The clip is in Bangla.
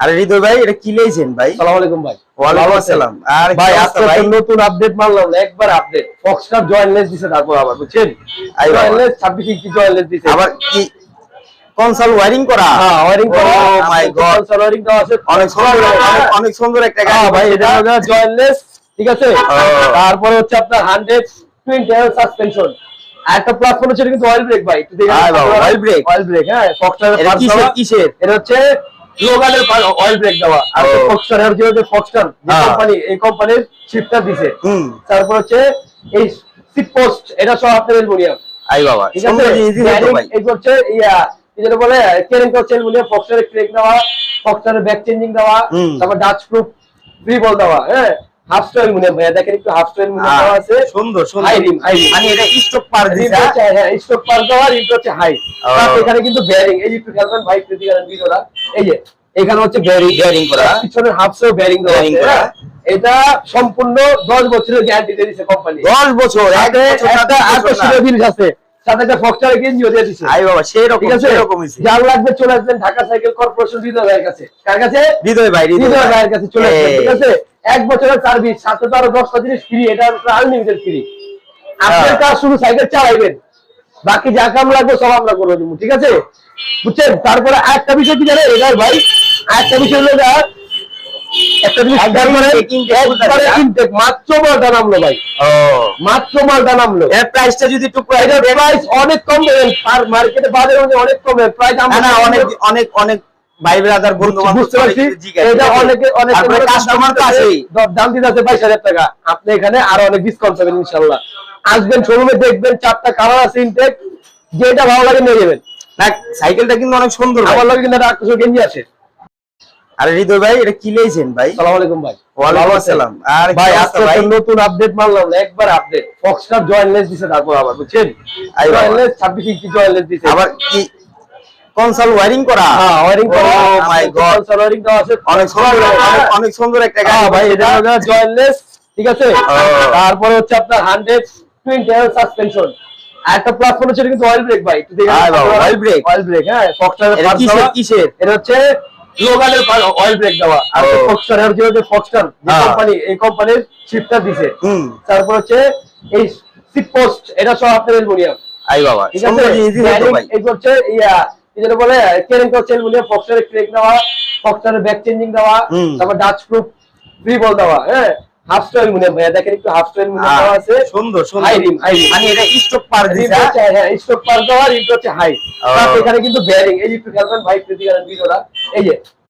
আরে হৃদয় ভাই, এটা কি লেছেন ভাই? আসসালামু আলাইকুম ভাই। ওয়ালাইকুম আসসালাম। আর ভাই কি অবস্থা আজকে ভাই? তো নতুন আপডেট মারলাম না, একবার আপডেট ফক্সটার জয়েন্টলেস দিছে, তারপর আবার বুঝছেন আই বাবা। জয়েন্টলেস 26 ইঞ্চি জয়েন্টলেস দিছে। আবার কি কনসোল ওয়্যারিং করা? হ্যাঁ, ওয়্যারিং করা। ও মাই গড, ওয়্যারিং দেওয়া আছে অনেক সুন্দর, অনেক সুন্দর একটা গাড়ি হ্যাঁ ভাই, এটা এটা। হলো জয়েন্টলেস, ঠিক আছে। তারপরে হচ্ছে আপনার 120 সাসপেনশন, আর একটা প্ল্যাটফর্ম হচ্ছে কিন্তু অয়েল ব্রেক ভাই, একটু দেখেন। আই বাবা, অয়েল ব্রেক। অয়েল ব্রেক, হ্যাঁ ফক্সটারের এটা কিসের কিসের? এটা হচ্ছে লোগানের অয়েল ব্রেক দেওয়া, আর ফক্সটার যে ফক্সটার যে কোম্পানি, এই কোম্পানির শিফটার দিছে। তারপর হচ্ছে এই সিট পোস্ট, এটা সব আপনার অ্যালুমিনিয়াম। আই বাবা, ঠিক আছে, সুন্দর জিনিস দিছে তো ভাই। এই হচ্ছে যেটা বলে কেরিং করছে অ্যালুমিনিয়াম, ফক্সটারের ক্রেক দেওয়া, ফক্সটারের ব্যাক চেঞ্জিং দেওয়া, তারপর ডাচ প্রুফ ফ্রি বল দেওয়া, হ্যাঁ হাফ স্টোর অ্যালুমিনিয়াম। ভাইয়া দেখেন একটু হাফ স্টোর অ্যালুমিনিয়াম দেওয়া আছে, সুন্দর সুন্দর। হাই রিম, হাই রিম, মানে এটা স্টক পার রিম দিছে। হচ্ছে, হ্যাঁ স্টক পার দেওয়া, রিম হচ্ছে হাই। প্লাস এখানে কিন্তু বেয়ারিং, এই যে একটু খেয়াল করেন ভাই, প্রতি কারণ ভিডিওটা, এই যে এখানে হচ্ছে বেয়ারিং করা, পিছনে হাফ স্টোর বেয়ারিং দেওয়া আছে, হ্যাঁ। এটা সম্পূর্ণ 10 বছরের গ্যারান্টি দিয়ে দিয়েছে কোম্পানি। 10 বছর, এক বছর একটা আকর্ষণীয় জিনিস আছে, সাথে একটা ফক্সটারের গেঞ্জিও দিয়ে দিয়েছে। আই বাবা, সেই রকম, ঠিক আছে, সেই রকমই। যার লাগবে চলে আসবেন ঢাকা সাইকেল কর্পোরেশন হৃদয় ভাইয়ের কাছে। কার কাছে? হৃদয় ভাই, হৃদয় ভাইয়ের কাছে চলে আসবেন, ঠিক আছে। 1 বছরের সার্ভিস, সাথে তো আরো 10টা জিনিস ফ্রি, এটা আনলিমিটেড ফ্রি। আপনার কাজ শুধু সাইকেল চালাইবেন, বাকি যা কাম লাগবে সব আমরা করে দেবো, ঠিক আছে, বুঝছেন। তারপরে আরেকটা বিষয় কি জানেন হৃদয় ভাই, আরেকটা বিষয় হলো একটা জিনিস একবারে ইনটেক, মাত্র মালটা নামলো ভাই, মাত্র মালটা নামলো। এর প্রাইসটা যদি একটু এটার প্রাইস অনেক কম দেবেন, আর মার্কেটে বাজারে অনেক কম প্রাইস। না, অনেক অনেক অনেক ভাই ব্রাদার বন্ধু বান্ধব বুঝতে পারছি, এটা অনেকে কাস্টমার তো আছেই, দাম দিতে আছে 22,000 টাকা। আপনি এখানে আরো অনেক ডিসকাউন্ট পাবেন ইনশাআল্লাহ। আসবেন শোরুমে, দেখবেন 4টা কালার আছে ইনটেক, যেটা ভালো লাগে নিয়ে যাবেন। না সাইকেলটা কিন্তু অনেক সুন্দর। আমার লাগে কিন্তু একটা আকর্ষণ গেঞ্জি আছে। আরে হৃদয় ভাই, এটা কি লেছেন ভাই? আসসালামু আলাইকুম ভাই। ওয়ালাইকুম আসসালাম। আর ভাই কি আজকে অবস্থা ভাই? তো নতুন আপডেট মারলাম না, একবার আপডেট ফক্সটার জয়েন্টলেস দিছে, তারপর আবার বুঝছেন জয়েন্টলেস 26 ইঞ্চি জয়েন্টলেস দিছে। আবার কি কনসোল ওয়্যারিং করা? হ্যাঁ, ওয়্যারিং করা। ও মাই গড, কনসোল ওয়্যারিং দেওয়া আছে, অনেক সুন্দর, অনেক সুন্দর একটা গাড়ি হ্যাঁ ভাই, ভাই এটা এটা। হলো জয়েন্টলেস, ঠিক আছে। তারপরে হচ্ছে আপনার 120 সাসপেনশন, আর একটা প্ল্যাটফর্ম হচ্ছে কিন্তু অয়েল ব্রেক ভাই, একটু দেখেন। Oil brake. অয়েল ব্রেক, হ্যাঁ ফক্সটারের এটা কিসের কিসের? এটা হচ্ছে লোগানের অয়েল ব্রেক দেওয়া, আর ফক্সটারের যে ফক্সটার যে কোম্পানি, এই কোম্পানির শিফটার দিছে। তারপর হচ্ছে এই সিট পোস্ট, এটা সব আপনার অ্যালুমিনিয়াম। আই বাবা, ঠিক আছে, সুন্দর জিনিস দিছে তো ভাই। এই হচ্ছে যেটা বলে কেরিং করছে অ্যালুমিনিয়াম, ফক্সটারের ক্রেক দেওয়া, ফক্সটারের ব্যাক চেঞ্জিং দেওয়া, তারপর ডাচ প্রুফ ফ্রি বল দেওয়া, হ্যাঁ হাফ স্টোর অ্যালুমিনিয়াম। ভাইয়া দেখেন একটু হাফ স্টোর অ্যালুমিনিয়াম দেওয়া আছে, সুন্দর সুন্দর। হাই রিম, হাই রিম, মানে এটা স্টক পার রিম দিছে। হচ্ছে, হ্যাঁ স্টক পার দেওয়া, রিম হচ্ছে হাই। প্লাস এখানে কিন্তু বেয়ারিং, এই যে একটু খেয়াল করেন ভাই, প্রতি কারণ ভিডিওটা, এই যে